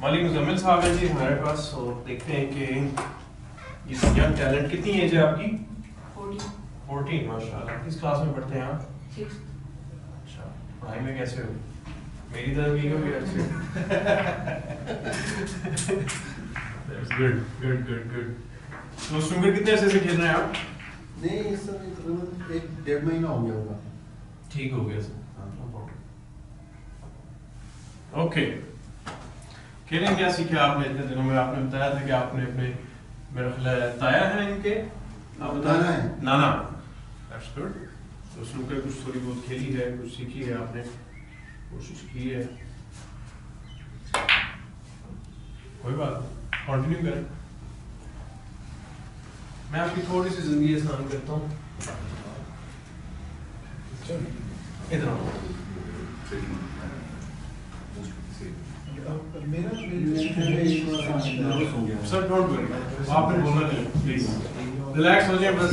मालिक मुजम्मिल साहब है जी हमारे पास, और देखते हैं कि ये यंग टैलेंट, कितनी एज है आपकी? 14 माशाल्लाह। किस क्लास में पढ़ते हैं आप? 6th। अच्छा, पढ़ाई में कैसे हो? मेरी तरह वीक हो गया ऐसे। Good good good good. तो स्नूकर कितने अरसे से खेल रहे हैं आप? नहीं, इस समय तकरीबन 1-1.5 महीना हो गया होगा। ठीक हो गया सर। ओके, खेलें क्या सीखे आपने इतने दिनों में? आपने बताया था कि आपने अपने मेरा ख्याल है ताया है इनके, आप नाना है। नाना, दैट्स गुड। तो स्नूकर कुछ थोड़ी बहुत खेली है, कुछ सीखी है आपने, कोशिश की है, कोई बात नहीं, कंटिन्यू करें। मैं आपकी थोड़ी सी जिंदगी आसान करता हूँ। इधर आओ। सर डोंट वरी, आपने बोलना नहीं, प्लीज रिलैक्स हो जाए बस।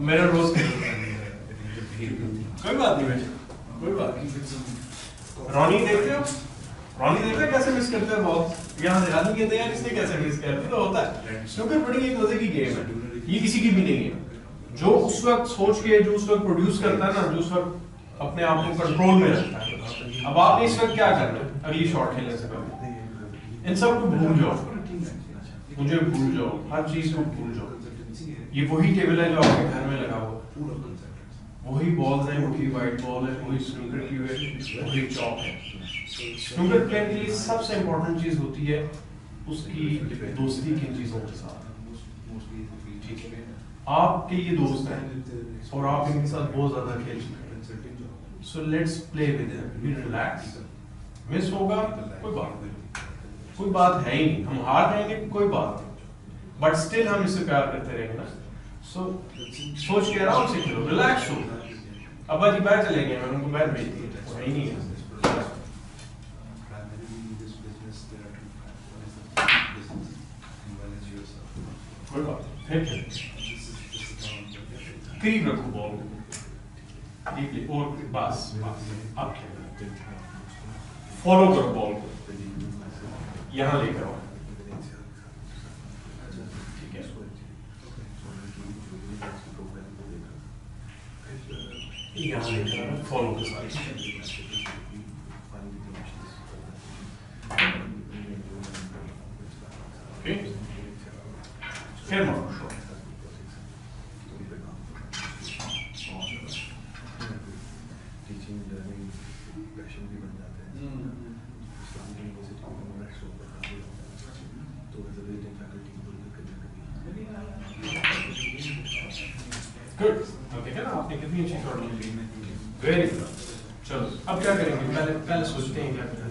मेरा रोज कोई बात नहीं बेटा, कोई बात नहीं। रॉनी देखते हो? रॉनी देखते हो कैसे मिस करते हो बहुत? यहाँ से आदमी कहते हैं यार इसने कैसे मिस कर दिया, तो होता है। स्नूकर बड़ी एक मजे की गेम है, ये किसी की भी नहीं है। जो उस वक्त सोच के, जो उस वक्त प्रोड्यूस करता है ना, जो उस वक्त अपने आप को कंट्रोल में रखता है। अब आपने इस वक्त क्या करना है? अगली शॉट खेलने से पहले इन सब को भूल जाओ, मुझे भूल जाओ, हर चीज को भूल जाओ। ये वही टेबल है जो आपके घर में लगा हुआ, वही बॉल्स हैं, वही वाइट बॉल है, वही स्नूकर की वही चॉप है। स्नूकर प्लेयर के लिए सबसे इंपॉर्टेंट चीज होती है उसकी दोस्ती किन चीजों के साथ। ठीक है, आपके ये दोस्त हैं और आप इनके साथ बहुत ज्यादा खेल चुके हैं, so let's play with them, be relax. Miss होगा कोई बात नहीं, कोई बात है ही नहीं, हम हार जाएंगे कोई बात नहीं, बट स्टिल हम इससे प्यार करते रहेंगे ना। सो सोच के आराम से खेलो, रिलैक्स हो। अब्बा जी बाहर चले गए, मैंने उनको बाहर भेज दिया, वो है ही नहीं है। कोई बात नहीं, फिर खेलो, करीब रखो बॉल को, डीपली, और बस बस अब खेलो, फॉलो करो बॉल को, यहाँ लेकर आओ। ठीक है, यहाँ लेकर आओ, फॉलो के साथ। ओके, फिर मारो शॉट। गुड, ओके है ना, आपने कितनी अच्छी शॉट ली, वेरी गुड। चलो अब क्या करेंगे? पहले पहले सोचते हैं क्या करना है।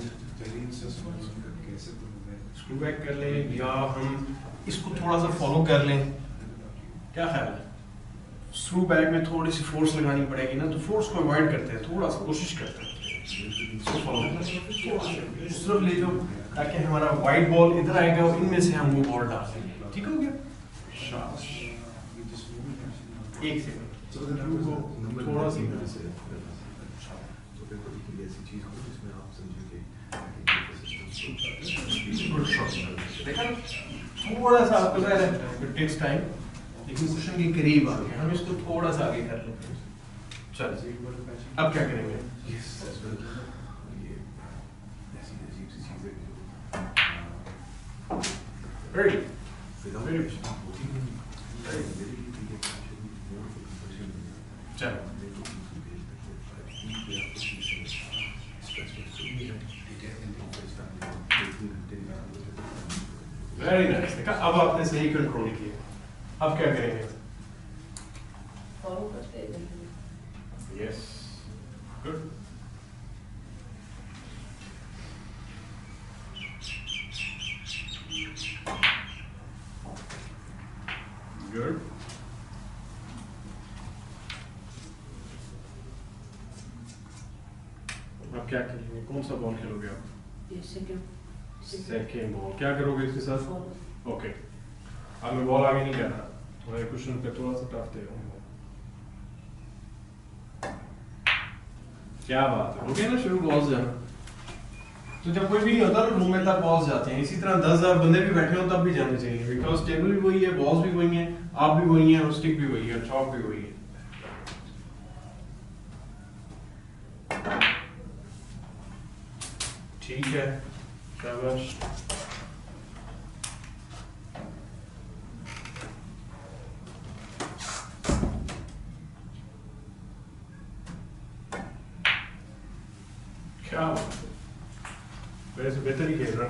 स्क्रू बैक कर लें या हम इसको थोड़ा सा फॉलो कर लें, क्या ख्याल है? स्क्रू बैक में थोड़ी सी फोर्स लगानी पड़ेगी ना, तो फोर्स को अवॉइड करते हैं, थोड़ा सा कोशिश करते हैं इसको फॉलो करने की, उस तरफ ले जाओ ताकि हमारा वाइट बॉल इधर आएगा और इनमें से हम वो बॉल डाल देंगे। ठीक हो गया? शाबाश, एक सेकंड थोड़ा सा देखा, थोड़ा सा आपको ज़्यादा इट टेक्स टाइम, लेकिन क्वेश्चन के करीब आ गए, हम इसको थोड़ा सा आगे कर लेते हैं। चल अब क्या करेंगे? Very good. चलो वेरी नाइस, देखा अब आपने सही कंट्रोल किया। अब क्या करेंगे? फॉलो करते हैं। Yes, good. गुड, अब क्या खेलेंगे? कौन सा बॉल खेलोगे आप? Second ball. क्या करोगे इसके साथ? ओके, अब मैं बॉल आगे नहीं कर रहा, थोड़ा क्वेश्चन पे थोड़ा सा टफ दे रहा हूँ। क्या बात है, हो गया ना शुरू बॉल से? तो जब कोई भी नहीं होता ना रूम में तब बॉल्स जाते हैं। इसी तरह 10,000 बंदे भी बैठे हो तब भी जाने चाहिए, बिकॉज टेबल भी वही है, बॉल्स भी वही है, आप भी वही है और स्टिक भी वही है, चॉक भी वही है। ठीक है, शाबाश। क्या वैसे बेहतर ही खेल रहा।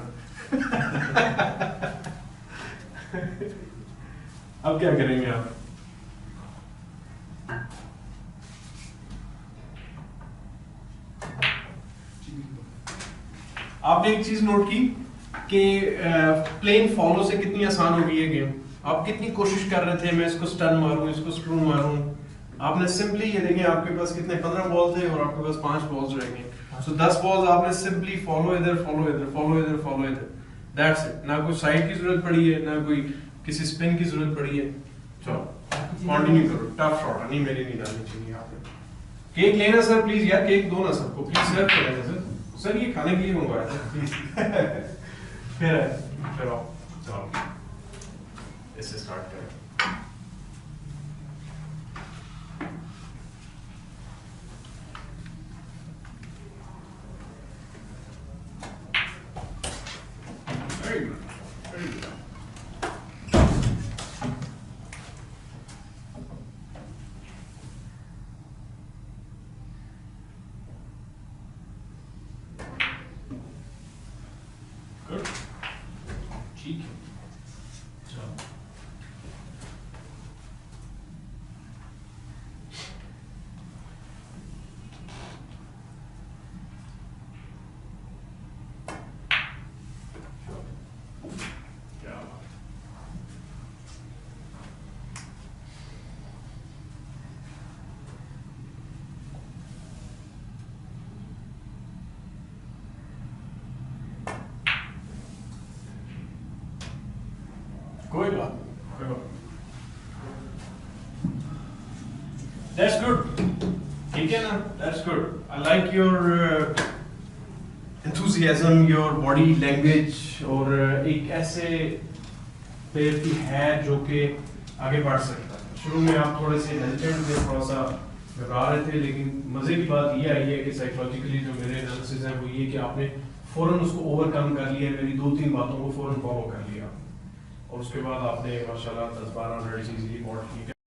अब क्या करेंगे आप? आपने एक चीज नोट की कि प्लेन फॉलो से कितनी आसान हो गई है गेम। आप कितनी कोशिश कर रहे थे मैं इसको स्टन मारूं, इसको स्क्रू मारूं, आपने सिंपली ये देखें आपके पास कितने 15 बॉल थे और आपके पास 5 बॉल्स रह गए। सो 10 बॉल्स आपने सिंपली फॉलो इधर, फॉलो इधर, फॉलो इधर, फॉलो इधर, दैट्स इट। ना कोई साइड की जरूरत पड़ी है, ना कोई किसी स्पिन की जरूरत पड़ी है। चलो कंटिन्यू करो। टफ शॉट नहीं, मेरी नहीं डालनी चाहिए आपने। केक लेना सर प्लीज यार, केक दो ना सबको प्लीज, सर्व करें सर। सर ये खाने के लिए मंगवाया था प्लीज। फिर आओ, चलो इससे स्टार्ट करें। Very good, very good. Good. ठीक है, चलो क्या बात। कोई बात नहीं, कोई बात। That's good. ठीक है ना? That's good. I like your enthusiasm, your body language और एक ऐसे प्लेयर की है जो कि आगे बढ़ सकता है। शुरू में आप थोड़े से हेजिटेंट थे, थोड़ा सा घबरा रहे थे, लेकिन मजे की बात ये आई है कि साइकोलॉजिकली जो मेरे एनालिसिस है वो ये कि आपने फौरन उसको ओवरकम कर लिया, मेरी 2-3 बातों को फौरन फॉलो कर लिया और उसके बाद आपने माशाल्लाह 10-12 रन इजीली बॉल की।